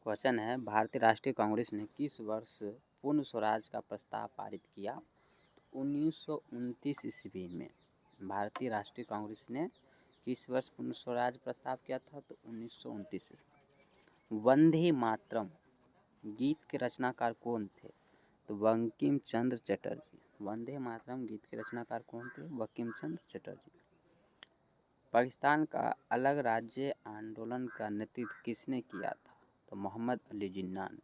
Question है, भारतीय राष्ट्रीय कांग्रेस ने किस वर्ष पूर्ण स्वराज का प्रस्ताव पारित किया? 1929 ईस्वी में। भारतीय राष्ट्रीय कांग्रेस ने किस वर्ष पूर्ण स्वराज प्रस्ताव किया था? तो 1929 ईस्वी। वंदे मातरम गीत के रचनाकार कौन थे? तो बंकिम चंद्र चटर्जी। वंदे मातरम गीत के रचनाकार कौन थे? बंकिम चंद्र चटर्जी। पाकिस्तान का अलग राज्य आंदोलन का नेतृत्व किसने किया था? तो मोहम्मद अली जिन्ना ने।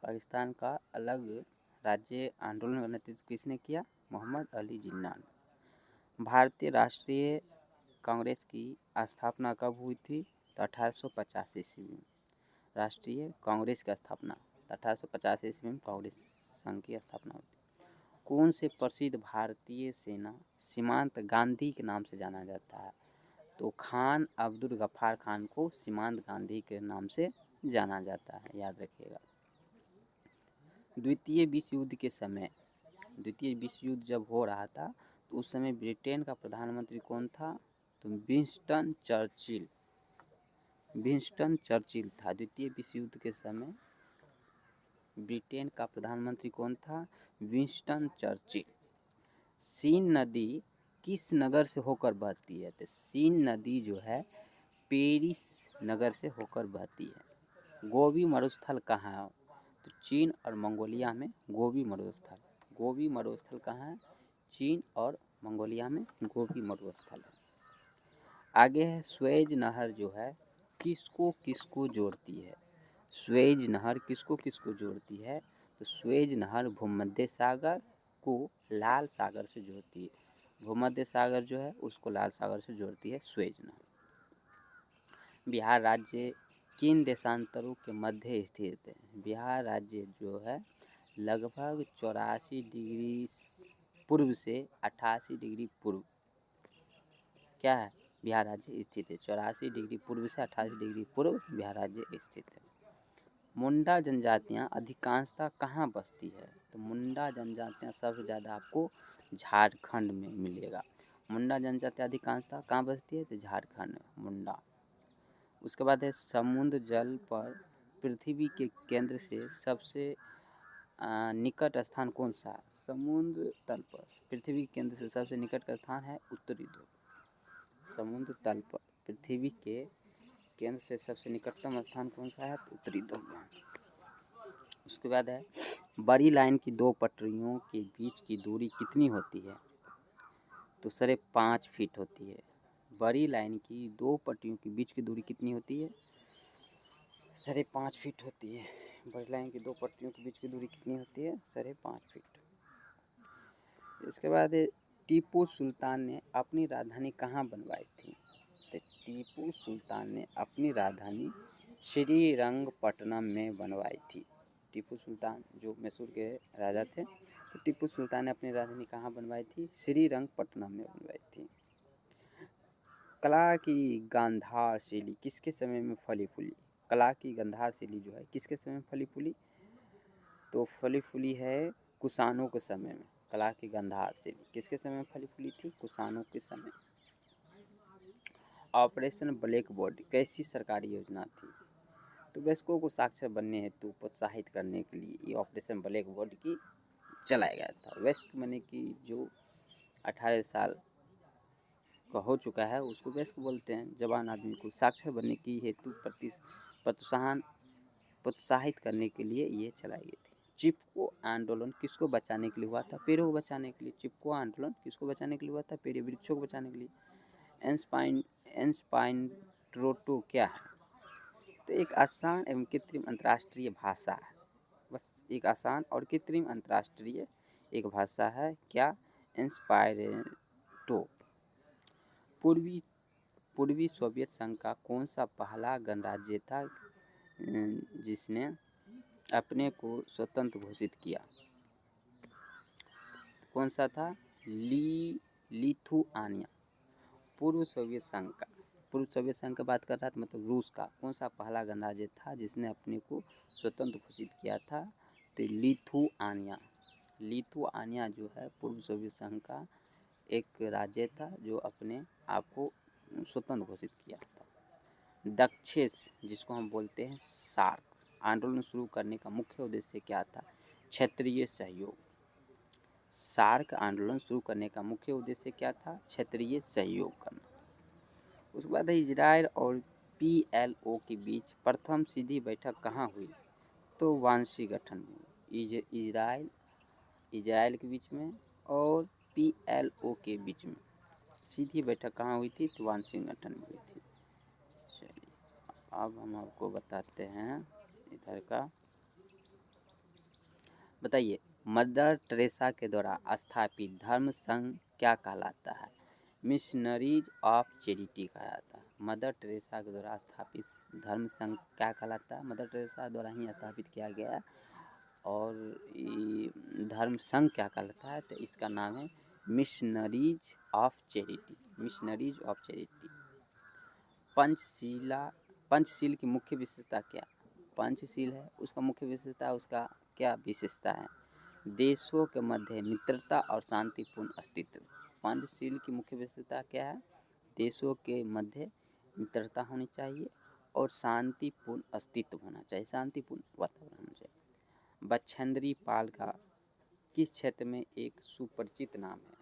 पाकिस्तान का अलग राज्य आंदोलन का नेतृत्व किसने किया? मोहम्मद अली जिन्ना ने। भारतीय राष्ट्रीय कांग्रेस की स्थापना कब हुई थी? तो 1850 ईस्वी में। राष्ट्रीय कांग्रेस की स्थापना 1850 ईस्वी में कांग्रेस संघ की स्थापना हुई थी। कौन से प्रसिद्ध भारतीय सेना सीमांत गांधी के नाम से जाना जाता है? तो खान अब्दुल गफ्फार खान को सीमांत गांधी के नाम से जाना जाता है, याद रखिएगा। द्वितीय विश्व युद्ध जब हो रहा था तो उस समय ब्रिटेन का प्रधानमंत्री कौन था? तो विंस्टन चर्चिल था। द्वितीय विश्व युद्ध के समय ब्रिटेन का प्रधानमंत्री कौन था? Winston Churchill. सीन नदी किस नगर से होकर बहती है? तो सीन नदी जो है पेरिस नगर से होकर बहती है। गोबी मरुस्थल कहाँ है? तो चीन और मंगोलिया में गोबी मरुस्थल कहाँ है? चीन और मंगोलिया में गोबी मरुस्थल है। आगे है, स्वेज नहर जो है किसको किसको जोड़ती है? स्वेज नहर किसको किसको जोड़ती है? तो स्वेज नहर भूमध्य सागर को लाल सागर से जोड़ती है। भूमध्य सागर जो है उसको लाल सागर से जोड़ती है स्वेज नहर। बिहार राज्य किन देशांतरों के मध्य स्थित है? बिहार राज्य जो है लगभग 84 डिग्री पूर्व से 88 डिग्री पूर्व क्या है? बिहार राज्य स्थित है। 84 डिग्री पूर्व से 88 डिग्री पूर्व बिहार राज्य स्थित है। मुंडा जनजातियाँ अधिकांशतः कहाँ बसती है? तो मुंडा जनजातियाँ सबसे ज़्यादा आपको झारखंड में मिलेगा। मुंडा जनजातियाँ अधिकांशतः कहाँ बसती है? तो झारखंड में मुंडा। उसके बाद है, समुद्र जल पर पृथ्वी के केंद्र से सबसे निकट स्थान कौन सा है? समुद्र तल पर पृथ्वी के केंद्र से सबसे निकट का स्थान है उत्तरी ध्रुव। समुद्र तल पर पृथ्वी के केंद्र से सबसे निकटतम स्थान कौन सा है? उत्तरी ध्रुव। उसके बाद है, बड़ी लाइन की दो पटरियों के बीच की दूरी कितनी होती है? तो 5.5 फीट होती है। बड़ी लाइन की दो पटरियों के बीच की दूरी कितनी होती है? 5.5 फीट होती है। बड़ी लाइन की दो पटरियों के बीच की दूरी कितनी होती है? 5.5 फीट। इसके बाद टीपू सुल्तान ने अपनी राजधानी कहाँ बनवाई थी? तो टीपू सुल्तान ने अपनी राजधानी श्रीरंगपट्टनम में बनवाई थी। टीपू सुल्तान जो मैसूर के राजा थे, तो टीपू सुल्तान ने अपनी राजधानी कहाँ बनवाई थी? श्रीरंगपट्टनम में बनवाई थी। कला की गांधार शैली किसके समय में फली फूली? कला की गांधार शैली जो है किसके समय में फली फूली? तो फली फूली है कुषाणों के समय में। कला की गांधार शैली किसके समय में फली फूली थी? कुषाणों के समय। ऑपरेशन ब्लैक बोर्ड कैसी सरकारी योजना थी? तो वयस्कों को साक्षर बनने हेतु प्रोत्साहित करने के लिए ये ऑपरेशन ब्लैक बोर्ड की चलाया गया था। वयस्क माने कि जो 18 साल का हो चुका है उसको वयस्क बोलते हैं। जवान आदमी को साक्षर बनने की हेतु प्रोत्साहित करने के लिए ये चलाई गई थी। चिपको आंदोलन किसको बचाने के लिए हुआ था? पेड़ों को बचाने के लिए। चिपको आंदोलन किसको बचाने के लिए हुआ था? पेड़ वृक्षों को बचाने के लिए। एस्पाइनट्रोटो क्या है? तो एक आसान एवं कृत्रिम अंतर्राष्ट्रीय भाषा है। बस एक आसान और कृत्रिम अंतर्राष्ट्रीय एक भाषा है। क्या? एस्पायरेटो। पूर्वी सोवियत संघ का कौन सा पहला गणराज्य था जिसने अपने को स्वतंत्र घोषित किया? कौन सा था? लिथुआनिया। पूर्व सोवियत संघ का बात कर रहा था, मतलब रूस का कौन सा पहला गणराज्य था जिसने अपने को स्वतंत्र घोषित किया था? तो लिथुआनिया जो है पूर्व सोवियत संघ का एक राज्य था जो अपने आप को स्वतंत्र घोषित किया था। दक्षेस जिसको हम बोलते हैं सार्क, आंदोलन शुरू करने का मुख्य उद्देश्य क्या था? क्षेत्रीय सहयोग। सार्क आंदोलन शुरू करने का मुख्य उद्देश्य क्या था? क्षेत्रीय सहयोग करना। उसके बाद इजराइल और PLO के बीच प्रथम सीधी बैठक कहाँ हुई? तो वाशिंगटन में। इजराइल के बीच में और PLO के बीच में सीधी बैठक कहाँ हुई थी? तो वाशिंगटन में हुई थी। चलिए अब हम आपको बताते हैं इधर का। बताइए, मदर टेरेसा के द्वारा स्थापित धर्म संघ क्या कहलाता है? मिशनरीज ऑफ चैरिटी कहलाता है। मदर टेरेसा के द्वारा स्थापित धर्म संघ क्या कहलाता है? मदर टेरेसा द्वारा ही स्थापित किया गया है। और धर्म संघ क्या कहलाता है? तो इसका नाम है missionaries of charity. Missionaries of charity. Panchsheel की मुख्य विशेषता क्या? पंचशील है उसका मुख्य विशेषता, उसका क्या विशेषता है? देशों के मध्य मित्रता और शांतिपूर्ण अस्तित्व। पंचशील की मुख्य विशेषता क्या है? देशों के मध्य मित्रता होनी चाहिए और शांतिपूर्ण अस्तित्व होना चाहिए, शांतिपूर्ण वातावरण होना चाहिए। बछेंद्री पाल का किस क्षेत्र में एक सुपरिचित नाम है?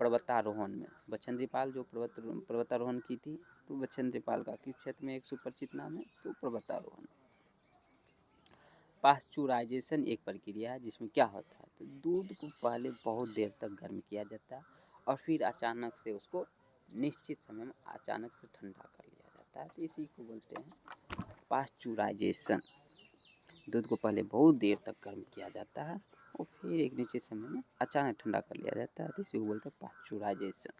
पर्वतारोहण में। बछेंद्री पाल जो पर्वतारोहण की थी, तो बछेंद्री पाल का किस क्षेत्र में एक सुपरिचित नाम है? तो पर्वतारोहण। पास्चुराइजेशन एक प्रक्रिया है जिसमें क्या होता है? तो दूध को पहले बहुत देर तक गर्म किया जाता है और फिर अचानक से उसको निश्चित समय में अचानक से ठंडा कर लिया जाता है, तो इसी को बोलते हैं पास्चुराइजेशन। दूध को पहले बहुत देर तक गर्म किया जाता है और फिर एक निश्चित समय में अचानक ठंडा कर लिया जाता है, तो इसी को बोलते हैं पास्चुराइजेशन।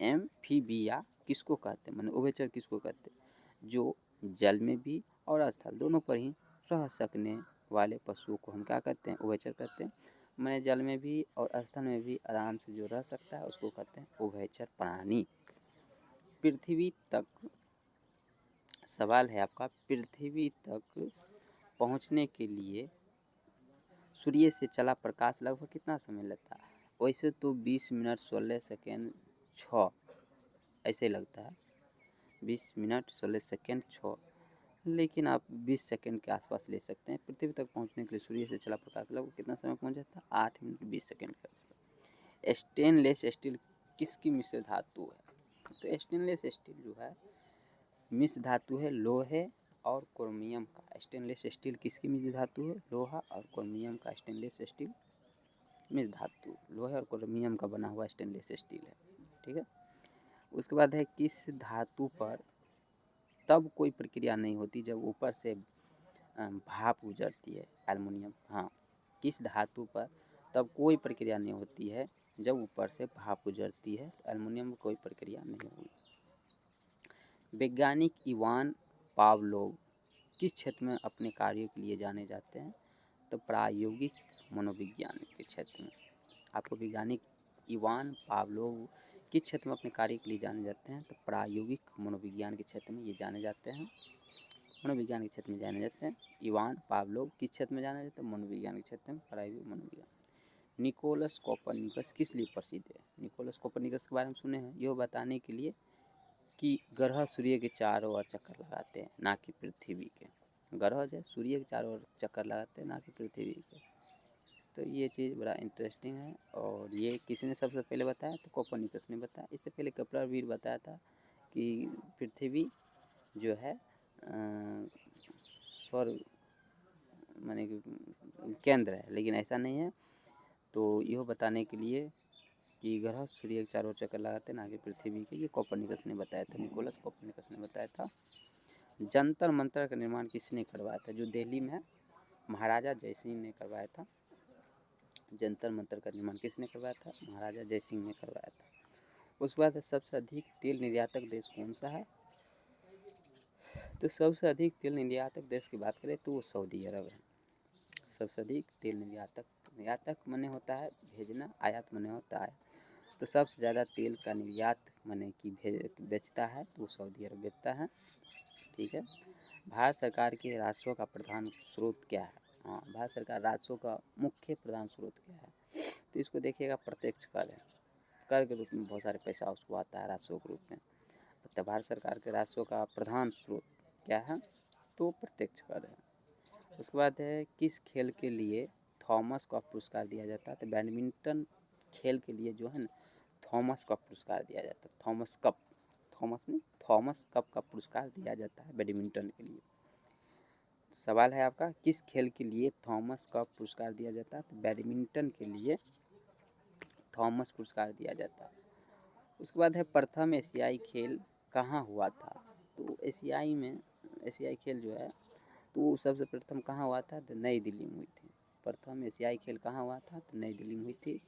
एम्फीबिया किसको कहते हैं? माने उभयचर किसको कहते हैं? जो जल में भी और स्थल दोनों पर ही रह सकने वाले पशुओं को हम क्या कहते हैं? उभयचर कहते हैं। माने जल में भी और स्थल में भी आराम से जो रह सकता है उसको कहते हैं उभयचर प्राणी। पृथ्वी तक सवाल है आपका, पृथ्वी तक पहुंचने के लिए सूर्य से चला प्रकाश लगभग कितना समय लगता है? वैसे तो 20 मिनट 16 सेकेंड 6 ऐसे लगता है, 20 मिनट 16 सेकेंड 6, लेकिन आप 20 सेकेंड के आसपास ले सकते हैं। पृथ्वी तक पहुंचने के लिए सूर्य से चला प्रकाश लगभग कितना समय पहुंच जाता है? 8 मिनट 20 सेकेंड के आसपास। स्टेनलेस स्टील किसकी मिश्र धातु है? तो स्टेनलेस स्टील जो है मिश्र धातु है लोहे और क्रोमियम का। स्टेनलेस स्टील किसकी मिश्र धातु है? लोहा और क्रोमियम का स्टेनलेस स्टील मिश्र धातु, लोहे और क्रोमियम का बना हुआ स्टेनलेस स्टील है। ठीक है। उसके बाद है किस धातु पर तब कोई प्रक्रिया नहीं होती जब ऊपर से भाप गुजरती है? एल्युमिनियम। हाँ, किस धातु पर तब कोई प्रक्रिया नहीं होती है जब ऊपर से भाप गुजरती है? एल्युमिनियम में कोई प्रक्रिया नहीं हुई। वैज्ञानिक इवान पावलोव किस क्षेत्र में अपने कार्यों के लिए जाने जाते हैं? तो प्रायोगिक मनोविज्ञान के क्षेत्र में। आपको वैज्ञानिक इवान पावलोव किस क्षेत्र में अपने कार्य के लिए जाने जाते हैं? तो प्रायोगिक मनोविज्ञान के क्षेत्र में ये जाने जाते हैं, मनोविज्ञान के क्षेत्र में जाने जाते हैं। इवान पावलोव किस क्षेत्र में जाने जाते हैं? मनोविज्ञान के क्षेत्र में, प्रायोगिक मनोविज्ञान। निकोलस कोपरनिकस किस लिए प्रसिद्ध है? निकोलस कोपरनिकस के बारे में सुने हैं? यह बताने के लिए कि ग्रह सूर्य के चारों ओर चक्कर लगाते हैं, ना कि पृथ्वी के। ग्रह जो सूर्य के चारों ओर चक्कर लगाते हैं, ना कि पृथ्वी के। तो ये चीज़ बड़ा इंटरेस्टिंग है। और ये किसने सबसे पहले बताया? तो कोपरनिकस ने बताया। इससे पहले केपलर भी बताया था कि पृथ्वी जो है सौर माने कि केंद्र है, लेकिन ऐसा नहीं है। तो यह बताने के लिए कि ग्रह सूर्य के चारों ओर चक्कर लगाते हैं, ना कि पृथ्वी के, ये कोपरनिकस ने बताया था, निकोलस कोपरनिकस ने बताया था। जंतर मंतर का निर्माण किसने करवाया था? जो दिल्ली में है, महाराजा जयसिंह ने करवाया था। जंतर मंतर का निर्माण किसने करवाया था? महाराजा जयसिंह ने करवाया था। उसके बाद सबसे अधिक तेल निर्यातक देश कौन सा है? तो सबसे अधिक तेल निर्यातक देश की बात करें तो वो सऊदी अरब है। सबसे अधिक तेल निर्यातक माने होता है भेजना, आयात माने होता है। तो सबसे ज़्यादा तेल का निर्यात माने कि बेचता है तो वो सऊदी अरब बेचता है। ठीक है। भारत सरकार के राजस्व का प्रधान स्रोत क्या है? हाँ, भारत सरकार राजस्व का मुख्य प्रधान स्रोत क्या है? तो इसको देखिएगा, प्रत्यक्ष कर है। कर के रूप में बहुत सारे पैसा उसको आता है राजस्व के रूप में। तो भारत सरकार के राजस्व का प्रधान स्रोत क्या है, तो प्रत्यक्ष कर है। उसके बाद है किस खेल के लिए थॉमस कप पुरस्कार दिया जाता है, तो बैडमिंटन खेल के लिए जो है ना थॉमस कप पुरस्कार दिया जाता है। थॉमस कप का पुरस्कार दिया जाता है बैडमिंटन के लिए। सवाल है आपका, किस खेल के लिए थॉमस कप पुरस्कार दिया जाता है, तो बैडमिंटन के लिए थॉमस पुरस्कार दिया जाता है। उसके बाद है प्रथम एशियाई खेल कहाँ हुआ था, तो एशियाई खेल जो है तो सबसे प्रथम कहाँ हुआ था, तो नई दिल्ली में हुई थी। प्रथम एशियाई खेल कहाँ हुआ था, तो नई दिल्ली में हुई थी,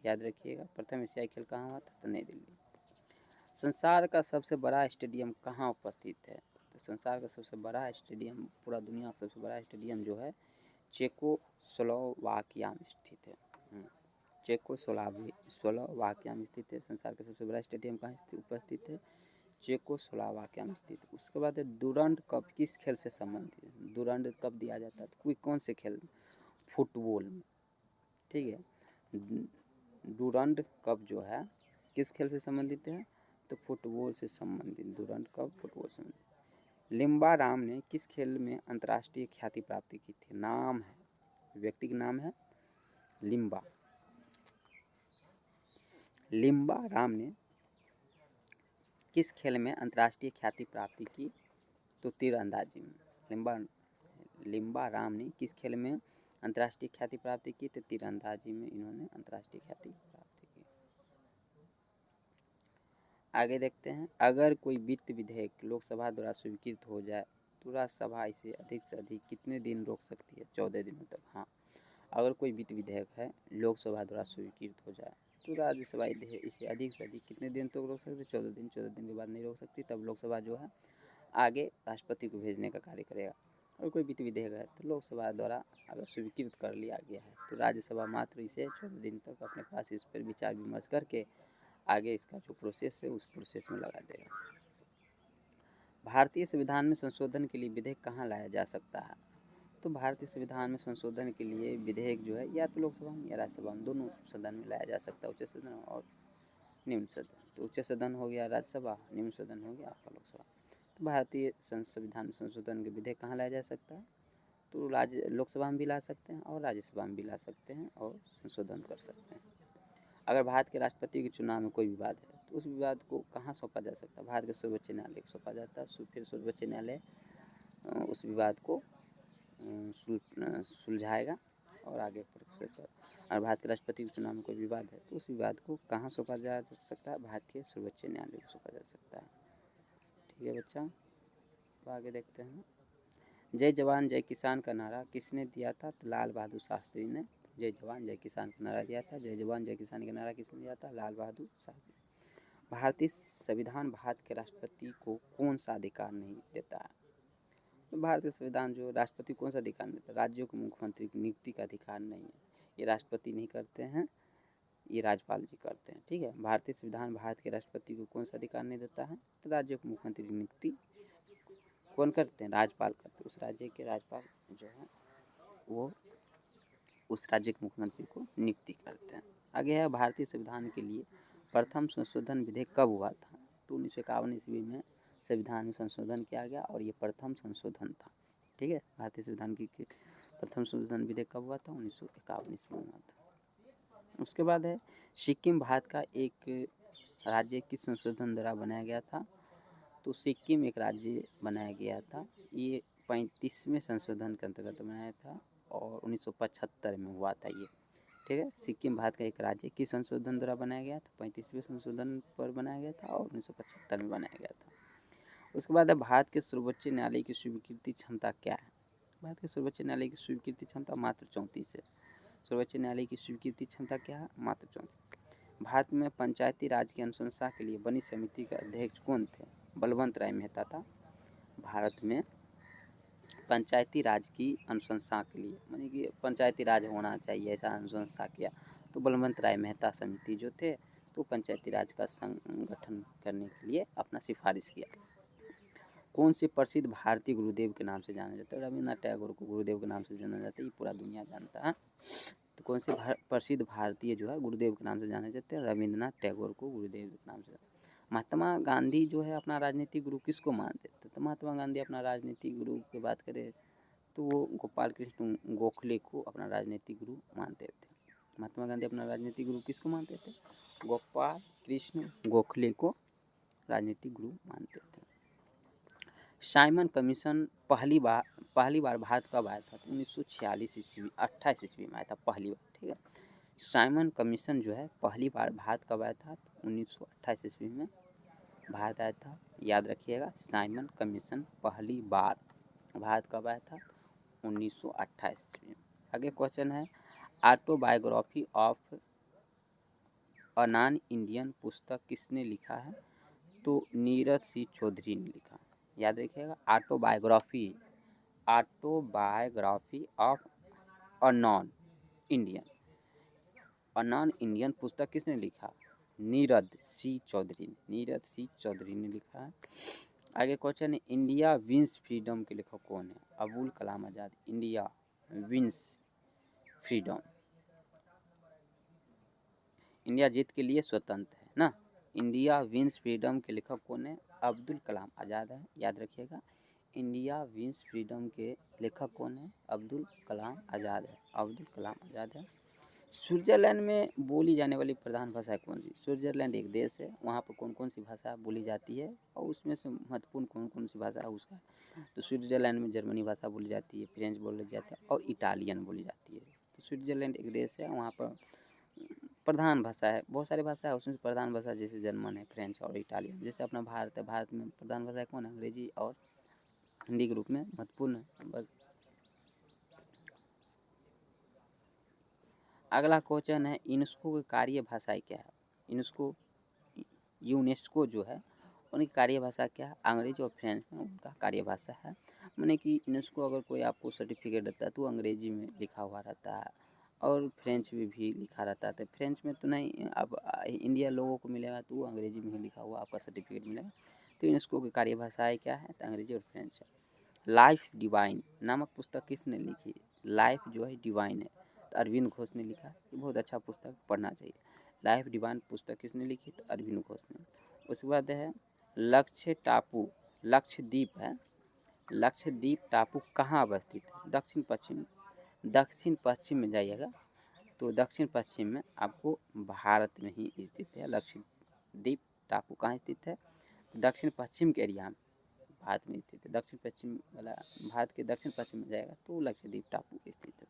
याद रखिएगा। प्रथम एशियाई खेल कहाँ हुआ था, तो नई दिल्ली। संसार का सबसे बड़ा स्टेडियम कहाँ उपस्थित है, तो संसार का सबसे बड़ा स्टेडियम, पूरा दुनिया का सबसे बड़ा स्टेडियम जो है चेकोस्लोवाकिया में स्थित है। चेकोस्लोवाकिया में स्थित है। संसार का सबसे बड़ा स्टेडियम कहाँ उपस्थित है, चेकोस्लोवाकिया में स्थित। उसके बाद डुरंड कप किस खेल से संबंधित है, डुरंड कप दिया जाता है कोई कौन से खेल में, फुटबॉल में, ठीक है। डुरंड कप जो है किस खेल से संबंधित है, तो फुटबॉल से संबंधित, डुरंड कप फुटबॉल से संबंधित। लिम्बा राम ने किस खेल में अंतर्राष्ट्रीय ख्याति प्राप्ति की थी, नाम है, व्यक्ति का नाम है लिम्बा राम ने किस खेल में अंतर्राष्ट्रीय ख्याति प्राप्ति की, तो तीरंदाजी में। लिम्बा राम ने किस खेल में अंतर्राष्ट्रीय ख्याति प्राप्ति की, तो तीरंदाजी में इन्होंने अंतर्राष्ट्रीय ख्याति प्राप्ति की। आगे देखते हैं, अगर कोई वित्त विधेयक लोकसभा द्वारा स्वीकृत हो जाए तो राज्यसभा इसे अधिक से अधिक कितने दिन रोक सकती है, 14 दिनों तक। हाँ, अगर कोई वित्त विधेयक है लोकसभा द्वारा स्वीकृत हो जाए तो राज्यसभा इसे अधिक से अधिक कितने दिन तक रोक सकती है, 14 दिन। 14 दिन के बाद नहीं रोक सकती, तब लोकसभा जो है आगे राष्ट्रपति को भेजने का कार्य करेगा। और कोई वित्त विधेयक है तो लोकसभा द्वारा अगर स्वीकृत कर लिया गया है तो राज्यसभा मात्र इसे 14 दिन तक अपने पास इस पर विचार विमर्श करके आगे इसका जो प्रोसेस है उस प्रोसेस में लगा देगा। भारतीय संविधान में संशोधन के लिए विधेयक कहाँ लाया जा सकता है, तो भारतीय संविधान में संशोधन के लिए विधेयक जो है या तो लोकसभा में या राज्यसभा में, दोनों सदन में लाया जा सकता है, उच्च सदन और निम्न सदन। तो उच्च सदन हो गया राज्यसभा, निम्न सदन हो गया आपका लोकसभा। तो भारतीय संविधान में संशोधन के विधेयक कहाँ लाया जा सकता है, तो लोकसभा में भी ला सकते हैं और राज्यसभा में भी ला सकते हैं और संशोधन कर सकते हैं। अगर भारत के राष्ट्रपति के चुनाव में कोई विवाद है तो उस विवाद को कहाँ सौंपा जा सकता है, भारत के सर्वोच्च न्यायालय को सौंपा जाता है। फिर सर्वोच्च न्यायालय उस विवाद को सुलझाएगा और आगे प्रोसेस। और भारत के राष्ट्रपति के चुनाव में कोई विवाद है तो उस विवाद को कहाँ सौंपा जा सकता है, भारत के सर्वोच्च न्यायालय को सौंपा जा सकता है। ठीक है बच्चा, तो आगे देखते हैं। जय जवान जय किसान का नारा किसने दिया था, तो लाल बहादुर शास्त्री ने जय जवान जय किसान का नारा दिया था। जय जवान जय किसान का नारा किसने दिया था, लाल बहादुर शास्त्री। भारतीय संविधान भारत के राष्ट्रपति को कौन सा अधिकार नहीं देता है, तो भारतीय संविधान जो राष्ट्रपति कौन सा अधिकार नहीं देता, राज्यों को मुख्यमंत्री की नियुक्ति का अधिकार नहीं है, ये राष्ट्रपति नहीं करते हैं, ये राज्यपाल जी करते हैं। ठीक है, भारतीय संविधान भारत के राष्ट्रपति को कौन सा अधिकार नहीं देता है, तो राज्यों को मुख्यमंत्री की नियुक्ति कौन करते हैं, राज्यपाल करते हैं। उस राज्य के राज्यपाल जो है वो उस राज्य के मुख्यमंत्री को नियुक्ति करते हैं। आगे है, भारतीय संविधान के लिए प्रथम संशोधन विधेयक कब हुआ था, तो 1951 ईस्वी में संविधान में संशोधन किया गया और ये प्रथम संशोधन था। ठीक है, भारतीय संविधान की प्रथम संशोधन विधेयक कब हुआ था, 1951 ईस्वी में हुआ था। उसके बाद है, सिक्किम भारत का एक राज्य किस संशोधन द्वारा बनाया गया था, तो सिक्किम एक राज्य बनाया गया था, ये 35वें संशोधन के अंतर्गत बनाया था और 1975 में हुआ था ये। ठीक है, सिक्किम भारत का एक राज्य किस संशोधन द्वारा बनाया गया था, 35वें संशोधन पर बनाया गया था और 1975 में बनाया गया था। उसके बाद है, भारत के सर्वोच्च न्यायालय की स्वीकृति क्षमता क्या है, भारत के सर्वोच्च न्यायालय की स्वीकृति क्षमता मात्र 34 है। सर्वोच्च न्यायालय की स्वीकृति क्षमता क्या है, मात्र 34। भारत में पंचायती राज की अनुशंसा के लिए बनी समिति के अध्यक्ष कौन थे, बलवंत राय मेहता था। भारत में पंचायती राज की अनुशंसा के लिए, मानी कि पंचायती राज होना चाहिए, ऐसा अनुशंसा किया तो बलवंत राय मेहता समिति जो थे तो पंचायती राज का संगठन करने के लिए अपना सिफारिश किया। कौन से प्रसिद्ध भारतीय गुरुदेव के नाम से जाना जाता है, रविन्द्रनाथ टैगोर को गुरुदेव के नाम से जाना जाता है, ये पूरा दुनिया जानता है। तो कौन से प्रसिद्ध भारतीय जो है गुरुदेव के नाम से जाने जाते हैं, रविन्द्रनाथ टैगोर को गुरुदेव के नाम से। महात्मा गांधी जो है अपना राजनीतिक गुरु किसको मानते थे? तो महात्मा गांधी अपना राजनीतिक गुरु की बात करें तो वो गोपाल कृष्ण गोखले को अपना राजनीतिक गुरु मानते थे। महात्मा गांधी अपना राजनीतिक गुरु किसको मानते थे? गोपाल कृष्ण गोखले को राजनीतिक गुरु मानते थे। साइमन कमीशन पहली बार भारत कब आया था? 1946 ईस्वी 28 ईस्वी में आया था पहली बार। ठीक है, साइमन कमीशन जो है पहली बार भारत कब आया था? 1928 ईस्वी में भारत आया था। याद रखिएगा, साइमन कमीशन पहली बार भारत कब आया था? 1928 ईस्वी में। आगे क्वेश्चन है, autobiography of a non Indian पुस्तक किसने लिखा है? तो नीरज सी चौधरी ने लिखा। याद रखिएगा, autobiography of a non Indian पुस्तक किसने लिखा? नीरज सी चौधरी ने लिखा है। आगे क्वेश्चन है, इंडिया विंस फ्रीडम के लेखक कौन है? Abul Kalam Azad. India wins freedom, India जीत के लिए स्वतंत्र है ना। इंडिया विंस फ्रीडम के लेखक कौन है? अब्दुल कलाम आज़ाद है। याद रखिएगा, इंडिया विंस फ्रीडम के लेखक कौन है? अब्दुल कलाम आज़ाद है। स्विट्जरलैंड में बोली जाने वाली प्रधान भाषा कौन सी? स्विट्जरलैंड एक देश है, वहाँ पर कौन कौन सी भाषा बोली जाती है और उसमें से महत्वपूर्ण कौन कौन सी भाषा है उसका? तो स्विट्जरलैंड में जर्मनी भाषा बोली जाती है, फ्रेंच बोली जाती है और इटालियन बोली जाती है। तो स्विट्जरलैंड एक देश है, वहाँ पर प्रधान भाषा है, बहुत सारी भाषा है, उसमें प्रधान भाषा जैसे जर्मन है, फ्रेंच और इटालियन। जैसे अपना भारत है, भारत में प्रधान भाषा कौन है? अंग्रेजी और हिंदी के रूप में महत्वपूर्ण है। अगला क्वेश्चन है, यूनेस्को की कार्य भाषाएं क्या है? यूनेस्को जो है उनकी कार्य भाषा क्या है? अंग्रेजी और फ्रेंच में उनका कार्य भाषा है। माने कि यूनेस्को अगर कोई आपको सर्टिफिकेट देता है तो अंग्रेजी में लिखा हुआ रहता है और फ्रेंच में भी लिखा रहता है। तो फ्रेंच में तो नहीं, अब इंडिया लोगों को मिलेगा तो वो अंग्रेजी में ही लिखा हुआ आपका सर्टिफिकेट मिलेगा। तो यूनेस्को की कार्य भाषाएँ क्या है? तो अंग्रेजी और फ्रेंच है। लाइफ डिवाइन नामक पुस्तक किसने लिखी? लाइफ जो है डिवाइन है, तो अरविंद घोष ने लिखा। ये बहुत अच्छा पुस्तक, पढ़ना चाहिए। लाइफ डिवाइन पुस्तक किसने लिखी? तो अरविंद घोष ने। उसके बाद है लक्षद्वीप है। लक्षद्वीप टापू कहाँ अवस्थित है? दक्षिण पश्चिम में जाइएगा तो दक्षिण पश्चिम में आपको भारत में ही स्थित है। लक्षद्वीप टापू कहाँ स्थित है? दक्षिण पश्चिम के एरिया में भारत में स्थित है। दक्षिण पश्चिम वाला भारत के दक्षिण पश्चिम में जाएगा तो लक्षद्वीप टापू स्थित है।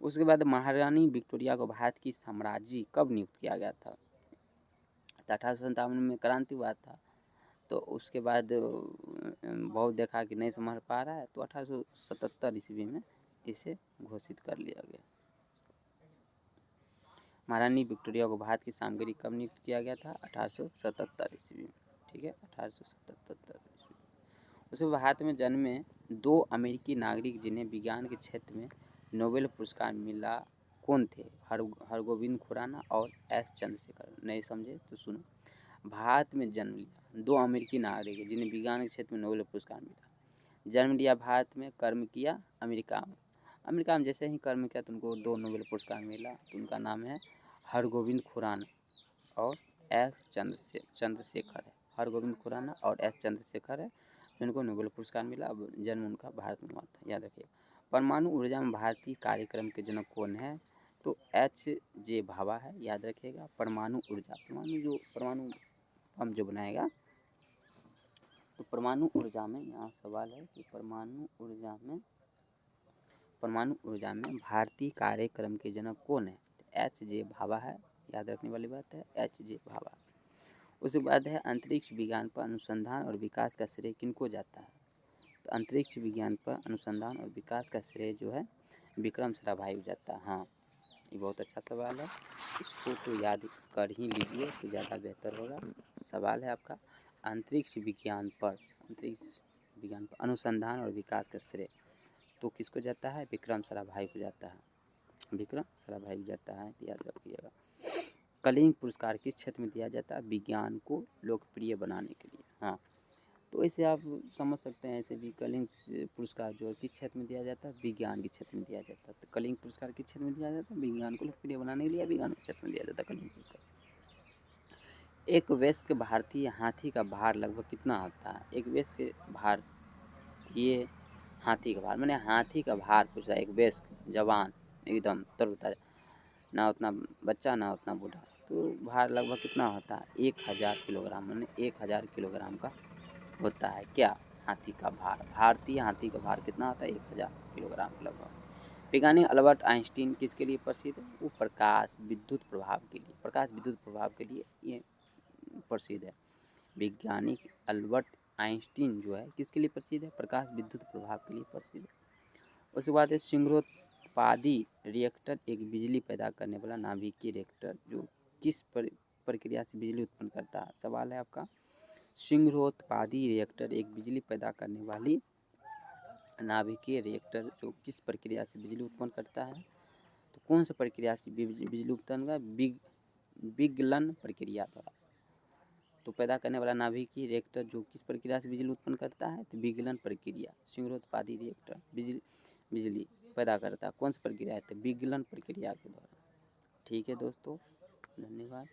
उसके बाद महारानी विक्टोरिया को भारत की साम्राज्य कब नियुक्त किया गया था? 1857 में क्रांति हुआ था, तो उसके बाद बहुत देखा कि नहीं संभल पा रहा है तो 1877 ईस्वी में इसे घोषित कर लिया गया। महारानी विक्टोरिया को भारत की सामग्री कब नियुक्त किया गया था? 1877 ईस्वी में। ठीक है, 1877 ईस्वी। उसके भारत में जन्मे 2 अमेरिकी नागरिक जिन्हें विज्ञान के क्षेत्र में नोबेल पुरस्कार मिला कौन थे? हरगोविंद खुराना और एस चंद्रशेखर। नहीं समझे तो सुनो। भारत में जन्म लिया 2 अमेरिकी नागरिक जिन्हें विज्ञान के क्षेत्र में नोबेल पुरस्कार मिला। जन्म लिया भारत में, कर्म किया अमेरिका में जैसे ही कर्म किया तो उनको 2 नोबेल पुरस्कार मिला। तो उनका नाम है हरगोविंद खुराना और एस चंद्रशेखर है। हरगोविंद खुराना और एस चंद्रशेखर है, जिनको नोबेल पुरस्कार मिला। अब जन्म उनका भारत में हुआ था, याद रखिए। परमाणु ऊर्जा में भारतीय कार्यक्रम के जनक कौन है? तो H.J. भाभा है। याद रखिएगा, परमाणु बम जो बनाएगा, तो परमाणु ऊर्जा में यहाँ सवाल है कि परमाणु ऊर्जा में भारतीय कार्यक्रम के जनक कौन है? H.J. भाभा है। याद रखने वाली बात है, H.J. भाभा। उसके बाद है, अंतरिक्ष विज्ञान पर अनुसंधान और विकास का श्रेय किनको जाता है? तो अंतरिक्ष विज्ञान पर अनुसंधान और विकास का श्रेय जो है विक्रम साराभाई को जाता है। हाँ, ये बहुत अच्छा सवाल है, इसको तो याद कर ही लीजिए तो ज़्यादा बेहतर होगा। सवाल है आपका, अंतरिक्ष विज्ञान पर अनुसंधान और विकास का श्रेय तो किसको जाता है? विक्रम साराभाई को जाता है। याद रखिएगा। कलिंग पुरस्कार किस क्षेत्र में दिया जाता है? विज्ञान को लोकप्रिय बनाने के लिए। हाँ, तो ऐसे आप समझ सकते हैं, ऐसे भी कलिंग पुरस्कार जो है किस क्षेत्र में दिया जाता है? विज्ञान के क्षेत्र में दिया जाता है। तो कलिंग पुरस्कार किस क्षेत्र में दिया जाता है? विज्ञान को लोकप्रिय बनाने के लिए विज्ञान के क्षेत्र में दिया जाता है कलिंग पुरस्कार। एक वयस्क भारतीय हाथी का भार लगभग कितना होता है? एक वयस्क भारतीय हाथी का भार, मैंने हाथी का भार पूछ रहा है। एक वयस्क जवान एकदम तरोताजा, ना उतना बच्चा ना उतना बूढ़ा, तो भार लगभग कितना होता है? 1000 किलोग्राम, मैंने 1000 किलोग्राम का होता है क्या? हाथी का भार। भारतीय हाथी का भार कितना होता है? 1000 किलोग्राम लगभग। वैज्ञानिक अल्बर्ट आइंस्टीन किसके लिए प्रसिद्ध है? वो प्रकाश विद्युत प्रभाव के लिए, प्रकाश विद्युत प्रभाव के लिए ये प्रसिद्ध है। वैज्ञानिक अल्बर्ट आइंस्टीन जो है किसके लिए प्रसिद्ध है? प्रकाश विद्युत प्रभाव के लिए प्रसिद्ध है। उसके बाद है सिंगरोत्पादी रिएक्टर, एक बिजली पैदा करने वाला नाभिकीय रिएक्टर जो किस प्रक्रिया से बिजली उत्पन्न करता है? सवाल है आपका। सिंगरोत्पादी रिएक्टर एक बिजली पैदा करने वाली नाभिकीय रिएक्टर जो किस प्रक्रिया से बिजली उत्पन्न करता है? तो कौन सा प्रक्रिया से बिजली उत्पन्न का? विगलन प्रक्रिया द्वारा। तो पैदा करने वाला नाभिकीय रिएक्टर जो किस प्रक्रिया से बिजली उत्पन्न करता है? तो विगलन प्रक्रिया। सिंगरोत्पादी रिएक्टर बिजली पैदा करता है, कौन सी प्रक्रिया है? तो विगलन प्रक्रिया के द्वारा। ठीक है दोस्तों, धन्यवाद।